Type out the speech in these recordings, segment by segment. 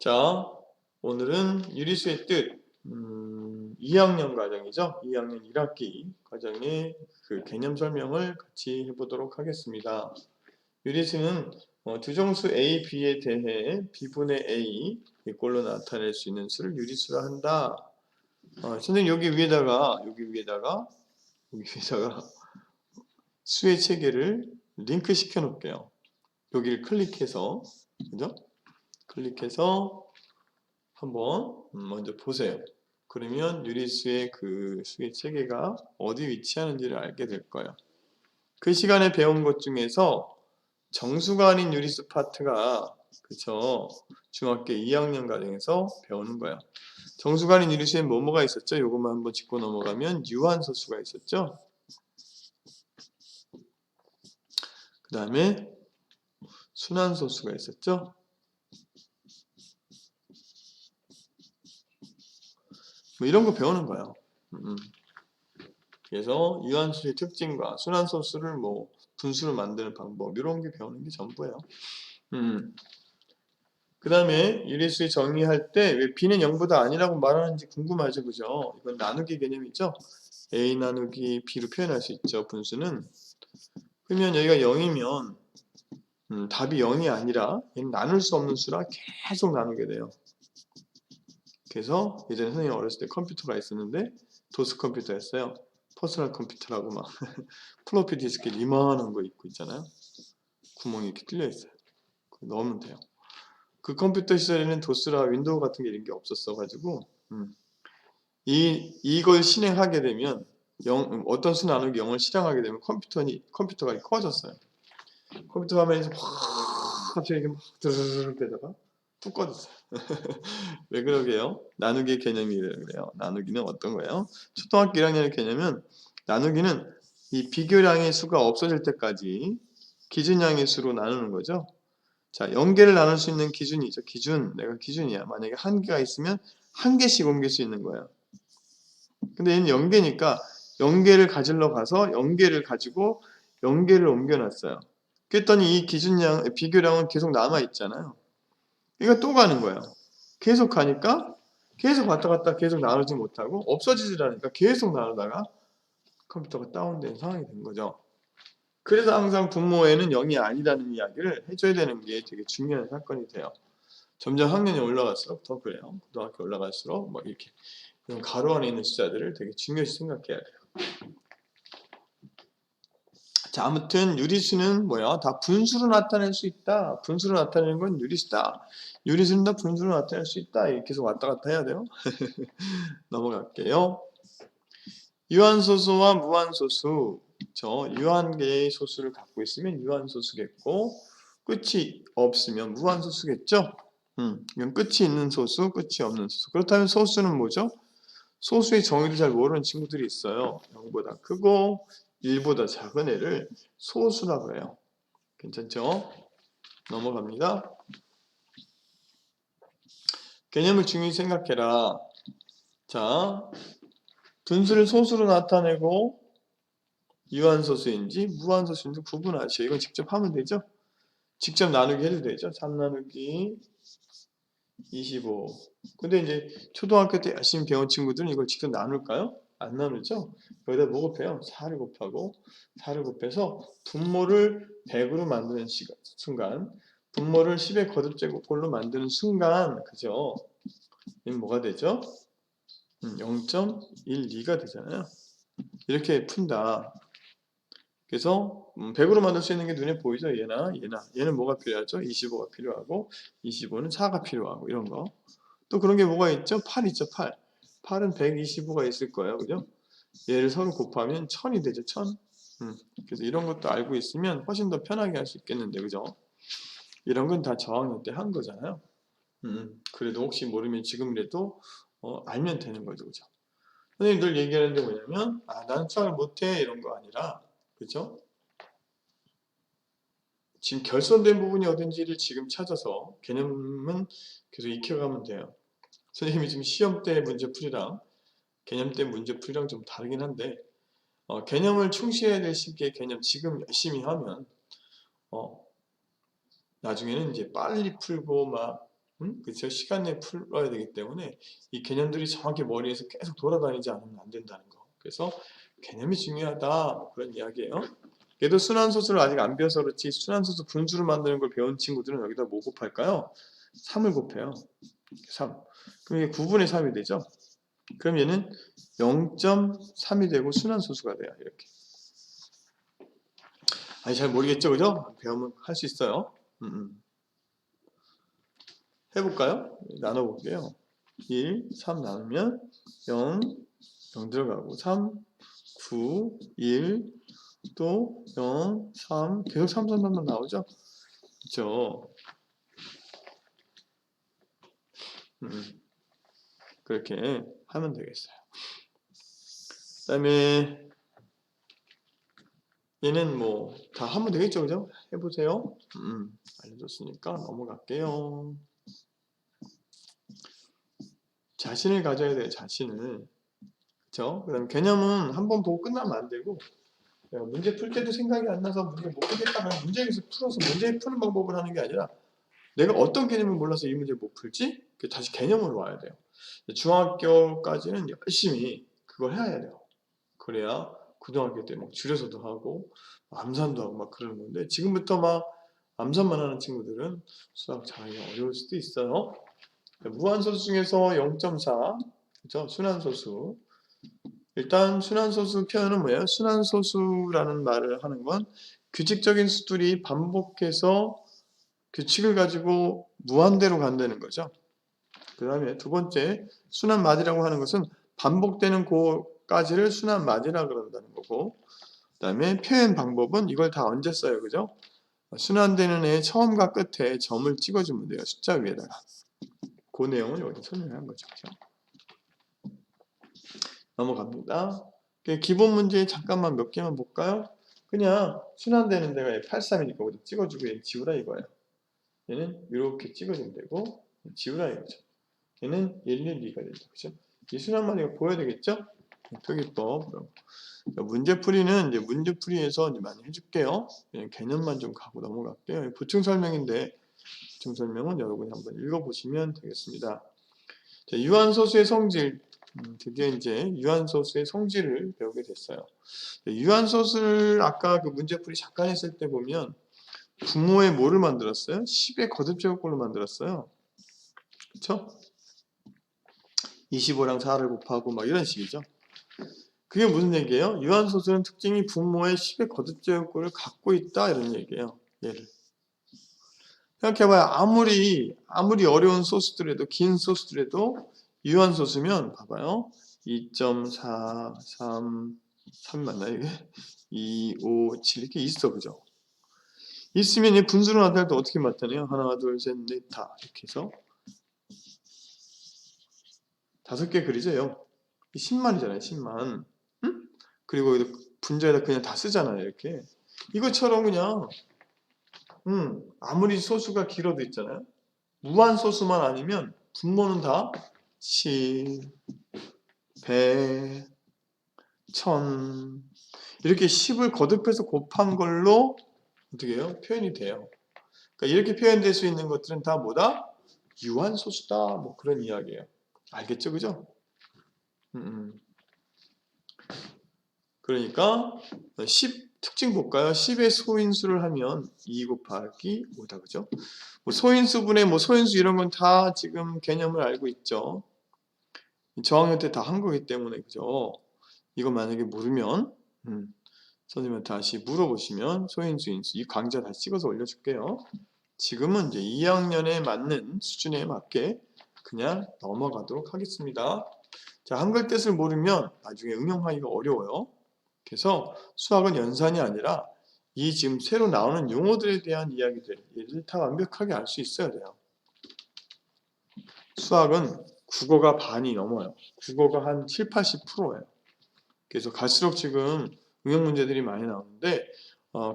자, 오늘은 유리수의 뜻, 2학년 과정이죠. 2학년 1학기 과정의 그 개념 설명을 같이 해보도록 하겠습니다. 유리수는 두 정수 A, B에 대해 B분의 A 이꼴로 나타낼 수 있는 수를 유리수라 한다. 선생님 여기 위에다가 수의 체계를 링크 시켜 놓을게요. 여기를 클릭해서, 그죠? 클릭해서 한번 먼저 보세요. 그러면 유리수의 그 수의 체계가 어디 위치하는지를 알게 될 거예요. 그 시간에 배운 것 중에서 정수가 아닌 유리수 파트가, 그쵸, 중학교 2학년 과정에서 배우는 거예요. 정수가 아닌 유리수에 뭐가 있었죠? 요것만 한번 짚고 넘어가면 유한소수가 있었죠. 그 다음에 순환소수가 있었죠. 뭐 이런 거 배우는 거예요. 그래서 유한소수의 특징과 순환소수를 뭐 분수를 만드는 방법, 이런 게 배우는 게 전부예요. 그 다음에 유리수의 정의할 때 왜 B는 0보다 아니라고 말하는지 궁금하죠, 그죠? 이건 나누기 개념이죠. A 나누기 B로 표현할 수 있죠, 분수는. 그러면 여기가 0이면 답이 0이 아니라 얘는 나눌 수 없는 수라 계속 나누게 돼요. 그래서 예전에 선생님 어렸을 때 컴퓨터가 있었는데 도스 컴퓨터였어요. 퍼스널 컴퓨터라고 막 플로피 디스크 이만한 거 있고 있잖아요. 구멍이 이렇게 뚫려 있어요. 넣으면 돼요. 그 컴퓨터 시절에는 도스라 윈도우 같은 게 이런 게 없었어 가지고 이걸 실행하게 되면 어떤 수 나누기 0을 실행하게 되면 컴퓨터가 커졌어요. 컴퓨터 화면에서 확 갑자기 이렇게 막 드르르르 되다가 뚝 꺼졌어요. 왜 그러게요? 나누기의 개념이 그래요. 나누기는 어떤 거예요? 초등학교 1학년의 개념은 나누기는 이 비교량의 수가 없어질 때까지 기준량의 수로 나누는 거죠. 자, 0개를 나눌 수 있는 기준이 있죠. 내가 기준이야. 만약에 1개가 있으면 1개씩 옮길 수 있는 거야. 근데 얘는 0개니까 0개를 가지러 가서 0개를 가지고 0개를 옮겨놨어요. 그랬더니 이 비교량은 계속 남아있잖아요. 이거 또 가는 거예요. 계속 가니까 계속 왔다 갔다 계속 나누지 못하고 없어지질 않으니까 계속 나누다가 컴퓨터가 다운된 상황이 된 거죠. 그래서 항상 분모에는 0이 아니라는 이야기를 해줘야 되는 게 되게 중요한 사건이 돼요. 점점 학년이 올라갈수록 더 그래요. 고등학교 올라갈수록 막 이렇게 이런 가로 안에 있는 숫자들을 되게 중요시 생각해야 돼요. 자, 아무튼 유리수는 뭐야? 다 분수로 나타낼 수 있다. 분수로 나타내는 건 유리수다. 유리수는 다 분수로 나타낼 수 있다. 이렇게 계속 왔다 갔다 해야 돼요. 넘어갈게요. 유한소수와 무한소수. 유한계의 소수를 갖고 있으면 유한소수겠고 끝이 없으면 무한소수겠죠. 이건 끝이 있는 소수, 끝이 없는 소수. 그렇다면 소수는 뭐죠? 소수의 정의를 잘 모르는 친구들이 있어요. 0보다 크고 1보다 작은 애를 소수라고 해요. 괜찮죠? 넘어갑니다. 개념을 중요히 생각해라. 자, 분수를 소수로 나타내고 유한소수인지 무한소수인지 구분하시오. 이건 직접 하면 되죠? 직접 나누기 해도 되죠? 3 나누기 25. 근데 이제 초등학교 때 열심히 배운 친구들은 이걸 직접 나눌까요? 안 나누죠? 여기다 뭐 곱해요? 4를 곱하고 4를 곱해서 분모를 100으로 만드는 순간, 분모를 10의 거듭제곱꼴로 만드는 순간, 그죠? 이건 뭐가 되죠? 0.12가 되잖아요. 이렇게 푼다. 그래서 100으로 만들 수 있는 게 눈에 보이죠? 얘는 뭐가 필요하죠? 25가 필요하고 25는 4가 필요하고 이런 거. 또 그런 게 뭐가 있죠? 8 있죠, 8. 8은 125가 있을 거예요. 그죠? 얘를 서로 곱하면 1000이 되죠, 1000. 그래서 이런 것도 알고 있으면 훨씬 더 편하게 할 수 있겠는데, 그죠? 이런 건 다 저학년 때 한 거잖아요. 그래도 혹시 모르면 지금이라도 알면 되는 거죠, 그죠? 선생님 늘 얘기하는 게 뭐냐면, 나는 수학을 못해 이런 거 아니라, 그죠? 지금 결손된 부분이 어딘지를 지금 찾아서 개념은 계속 익혀가면 돼요. 선생님이 지금 시험 때 문제 풀이랑 개념 때 문제 풀이랑 좀 다르긴 한데 개념을 충실해야 될 시기에 개념 지금 열심히 하면 나중에는 이제 빨리 풀고 막 그렇죠? 시간 내에 풀어야 되기 때문에 이 개념들이 정확히 머리에서 계속 돌아다니지 않으면 안 된다는 거. 그래서 개념이 중요하다, 뭐 그런 이야기예요. 얘도 순환소수를 아직 안 배워서 그렇지 순환소수 분수를 만드는 걸 배운 친구들은 여기다 뭐 곱할까요? 3을 곱해요. 3. 그럼 이게 9분의 3이 되죠? 그럼 얘는 0.3이 되고 순환소수가 돼요. 이렇게. 아니 잘 모르겠죠, 그죠? 배우면 할 수 있어요. 해볼까요? 나눠볼게요. 1, 3 나누면 0, 0 들어가고 3, 9, 1, 또 0, 3 계속 3, 3, 3만 나오죠? 그렇죠? 그렇게 하면 되겠어요. 그 다음에 얘는 뭐 다 하면 되겠죠, 그죠? 해보세요. 알려줬으니까 넘어갈게요. 자신을 가져야 돼요, 자신을. 그쵸? 그 다음에 개념은 한번 보고 끝나면 안 되고, 문제 풀 때도 생각이 안 나서 문제 못 풀겠다면 문제에서 풀어서 문제 푸는 방법을 하는 게 아니라 내가 어떤 개념을 몰라서 이 문제를 못 풀지? 다시 개념으로 와야 돼요. 중학교까지는 열심히 그걸 해야 돼요. 그래야 고등학교 때 막 줄여서도 하고 암산도 하고 막 그러는 건데 지금부터 막 암산만 하는 친구들은 수학 잘하기가 어려울 수도 있어요. 무한소수 중에서 0.4 그렇죠? 순환소수. 일단 순환소수 표현은 뭐예요? 순환소수라는 말을 하는 건 규칙적인 수들이 반복해서 규칙을 가지고 무한대로 간다는 거죠. 그 다음에 두 번째 순환마디라고 하는 것은 반복되는 고까지를 순환마디라 그런다는 거고 그 다음에 표현 방법은 이걸 다 언제 써요, 그죠? 순환되는 애 처음과 끝에 점을 찍어주면 돼요, 숫자 위에다가. 그 내용을 여기 설명한 거죠. 그죠? 넘어갑니다. 기본 문제 잠깐만 몇 개만 볼까요? 그냥 순환되는 데가 83이니까 거기다 찍어주고 얘 지우라 이거예요. 얘는 이렇게 찍어주면 되고 지우라 이거죠. 얘는 112가 되죠. 그죠? 이 순환마디가 보여야 되겠죠? 표기법. 문제풀이는 이제 문제풀이에서 이제 많이 해줄게요. 그냥 개념만 좀 가고 넘어갈게요. 보충 설명인데 보충 설명은 여러분이 한번 읽어보시면 되겠습니다. 자, 유한소수의 성질. 드디어 이제 유한소수의 성질을 배우게 됐어요. 유한소수를 아까 그 문제풀이 잠깐 했을 때 보면 분모에 뭐를 만들었어요? 10의 거듭제곱꼴로 만들었어요. 그쵸? 25랑 4를 곱하고 막 이런 식이죠. 그게 무슨 얘기예요? 유한소수는 특징이 분모의 10의 거듭제곱꼴을 갖고 있다 이런 얘기예요. 얘를. 생각해봐요. 아무리 어려운 소수들에도 긴 소수들에도 유한소수면 봐봐요. 2.4, 3 맞나요 이게? 2, 5, 7 이렇게 있어 그죠? 있으면 이 분수로 나타낼 때 어떻게 나타내요? 하나, 둘, 셋, 넷, 다 이렇게 해서 5개 그리죠. 10만이잖아요. 10만. 응? 그리고 분자에다 그냥 다 쓰잖아요. 이렇게. 이것처럼 그냥 아무리 소수가 길어도 있잖아요. 무한 소수만 아니면 분모는 다 10, 100, 1000 이렇게 10을 거듭해서 곱한 걸로 어떻게 해요? 표현이 돼요. 그러니까 이렇게 표현될 수 있는 것들은 다 뭐다? 유한소수다. 뭐 그런 이야기예요. 알겠죠? 그죠? 그러니까 10 특징 볼까요? 10의 소인수를 하면 2 곱하기 5다. 그죠? 뭐 소인수분의 뭐 소인수 이런 건 다 지금 개념을 알고 있죠. 저학년 때 다 한 거기 때문에 그죠? 이거 만약에 모르면 선생님한테 다시 물어보시면 소인수, 인수 이 강좌 다시 찍어서 올려줄게요. 지금은 이제 2학년에 맞는 수준에 맞게 그냥 넘어가도록 하겠습니다. 자, 한글 뜻을 모르면 나중에 응용하기가 어려워요. 그래서 수학은 연산이 아니라 이 지금 새로 나오는 용어들에 대한 이야기들을 다 완벽하게 알 수 있어야 돼요. 수학은 국어가 반이 넘어요. 국어가 한 7, 80%예요. 그래서 갈수록 지금 응용 문제들이 많이 나오는데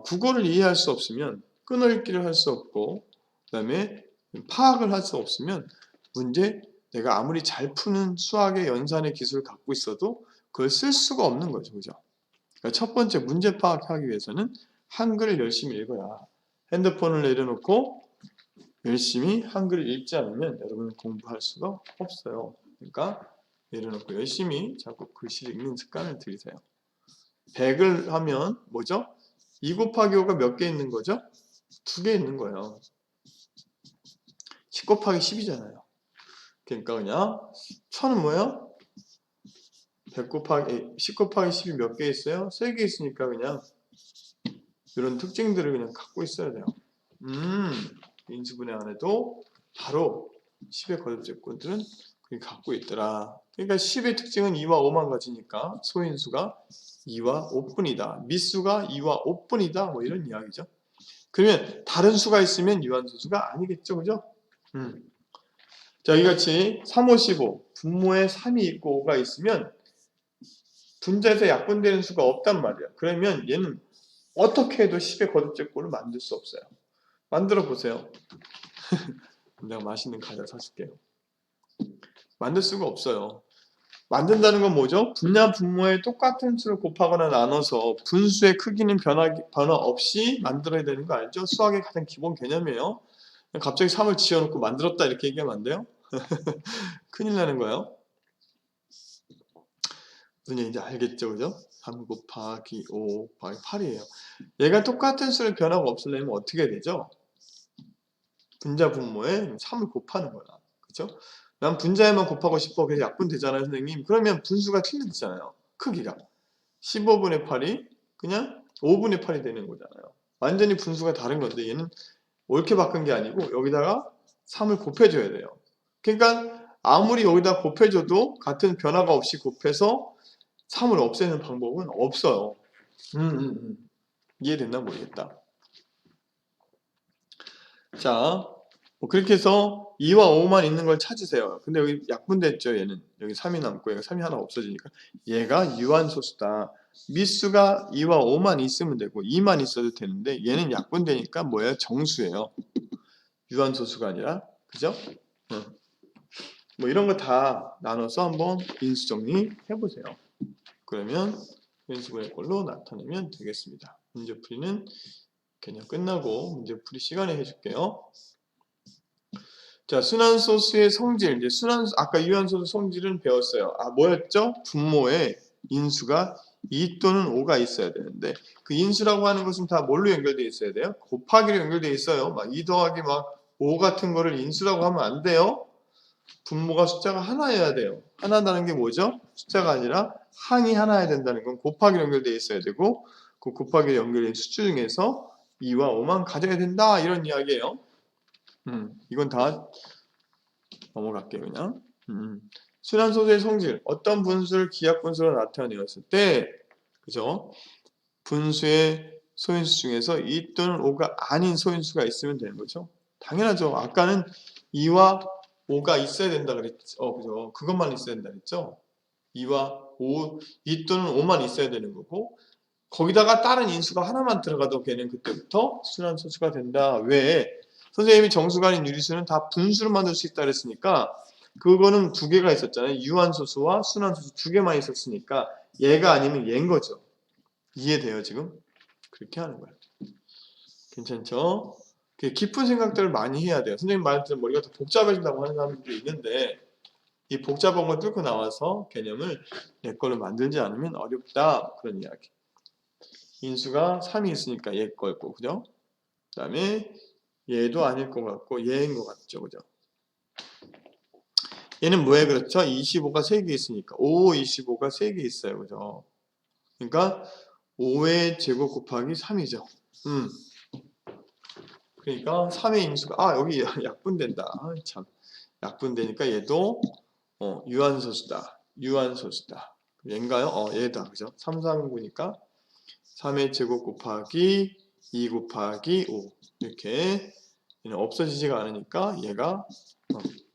국어를 이해할 수 없으면 끊어읽기를 할 수 없고 그 다음에 파악을 할 수 없으면 문제 내가 아무리 잘 푸는 수학의 연산의 기술을 갖고 있어도 그걸 쓸 수가 없는 거죠. 그죠? 그러니까 첫 번째 문제 파악하기 위해서는 한글을 열심히 읽어야 핸드폰을 내려놓고 열심히 한글을 읽지 않으면 여러분은 공부할 수가 없어요. 그러니까 예를 놓고 열심히 자꾸 글씨를 읽는 습관을 들이세요. 100을 하면 뭐죠? 2 곱하기 5가 몇 개 있는 거죠? 2개 있는 거예요. 10 곱하기 10이잖아요. 그러니까 그냥 1000은 뭐예요? 10 곱하기 10이 몇 개 있어요? 3개 있으니까 그냥 이런 특징들을 그냥 갖고 있어야 돼요. 인수분해 안에도 바로 10의 거듭제꾼들은 그게 갖고 있더라. 그러니까 10의 특징은 2와 5만 가지니까 소인수가 2와 5뿐이다. 미수가 2와 5뿐이다. 뭐 이런 이야기죠. 그러면 다른 수가 있으면 유한소수가 아니겠죠. 그죠? 자, 이같이 3, 5, 15 분모에 3이 있고 5가 있으면 분자에서 약분되는 수가 없단 말이야. 그러면 얘는 어떻게 해도 10의 거듭제꼴을 만들 수 없어요. 만들어 보세요. 내가 맛있는 과자 사줄게요. 만들 수가 없어요. 만든다는 건 뭐죠? 분야 분모에 똑같은 수를 곱하거나 나눠서 분수의 크기는 변화 없이 만들어야 되는 거 알죠? 수학의 가장 기본 개념이에요. 갑자기 3을 지어놓고 만들었다 이렇게 얘기하면 안 돼요? 큰일 나는 거예요. 무슨 얘기인지 알겠죠? 그죠? 3 곱하기 5 곱하기 8이에요. 얘가 똑같은 수를 변화가 없으려면 어떻게 되죠? 분자 분모에 3을 곱하는 거야. 그죠? 난 분자에만 곱하고 싶어. 그래서 약분되잖아요, 선생님. 그러면 분수가 틀리잖아요. 크기가. 15분의 8이 그냥 5분의 8이 되는 거잖아요. 완전히 분수가 다른 건데 얘는 옳게 바꾼 게 아니고 여기다가 3을 곱해줘야 돼요. 그러니까 아무리 여기다 곱해줘도 같은 변화가 없이 곱해서 3을 없애는 방법은 없어요. 이해됐나 모르겠다. 자, 뭐 그렇게 해서 2와 5만 있는 걸 찾으세요. 근데 여기 약분됐죠, 얘는. 여기 3이 남고 얘가 3이 하나 없어지니까. 얘가 유한소수다. 미수가 2와 5만 있으면 되고 2만 있어도 되는데 얘는 약분되니까 뭐예요? 정수예요. 유한소수가 아니라. 그죠? 뭐 이런 거 다 나눠서 한번 인수정리 해보세요. 그러면 인수분해 꼴로 나타내면 되겠습니다. 문제풀이는 개념 끝나고 문제풀이 시간에 해줄게요. 자, 순환소수의 성질. 이제 아까 유한소수 성질은 배웠어요. 아, 뭐였죠? 분모에 인수가 2 또는 5가 있어야 되는데 그 인수라고 하는 것은 다 뭘로 연결되어 있어야 돼요? 곱하기로 연결되어 있어요. 막 2 더하기 막 5 같은 거를 인수라고 하면 안 돼요. 분모가 숫자가 하나여야 돼요. 하나라는 게 뭐죠? 숫자가 아니라 항이 하나여야 된다는 건 곱하기로 연결되어 있어야 되고 그 곱하기로 연결된 수주 중에서 2와 5만 가져야 된다 이런 이야기예요. 이건 다 넘어갈게요 그냥. 순환소수의 성질 어떤 분수를 기하분수로 나타내었을 때 그죠? 분수의 소인수 중에서 2 또는 5가 아닌 소인수가 있으면 되는 거죠. 당연하죠. 아까는 2와 5가 있어야 된다 그랬죠. 그죠? 그것만 있어야 된다 그랬죠. 2와 5, 2 또는 5만 있어야 되는 거고 거기다가 다른 인수가 하나만 들어가도 걔는 그때부터 순환소수가 된다. 왜? 선생님이 정수가 아닌 유리수는 다 분수로 만들 수 있다 그랬으니까 그거는 2개가 있었잖아요. 유한소수와 순환소수 2개만 있었으니까 얘가 아니면 얘인 거죠. 이해돼요 지금? 그렇게 하는 거예요. 괜찮죠? 깊은 생각들을 많이 해야 돼요. 선생님 말했던 머리가 더 복잡해진다고 하는 사람들도 있는데 이 복잡한 걸 뚫고 나와서 개념을 내 걸로 만들지 않으면 어렵다. 그런 이야기. 인수가 3이 있으니까 얘 거였고 그죠? 그 다음에 얘도 아닐 것 같고 얘인 것 같죠. 그죠? 얘는 뭐에 그렇죠? 25가 3개 있으니까 5, 25가 3개 있어요. 그죠? 그러니까 5의 제곱 곱하기 3이죠. 그러니까 3의 인수가 여기 약분된다. 참 약분되니까 얘도 유한소수다. 유한소수다. 얘인가요? 얘다. 그죠? 3, 3구니까 3의 제곱 곱하기 2 곱하기 5 이렇게 얘는 없어지지가 않으니까 얘가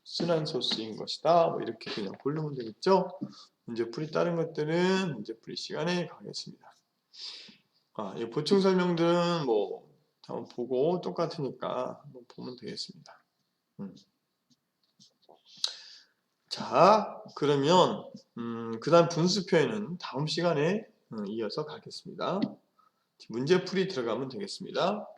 순환소수인 것이다. 뭐 이렇게 그냥 고르면 되겠죠? 문제풀이 다른 것들은 문제풀이 시간에 가겠습니다. 이 보충 설명들은 뭐 한번 보고 똑같으니까 한번 보면 되겠습니다. 자, 그러면 그 다음 분수 표현은 다음 시간에 이어서 가겠습니다. 문제풀이 들어가면 되겠습니다.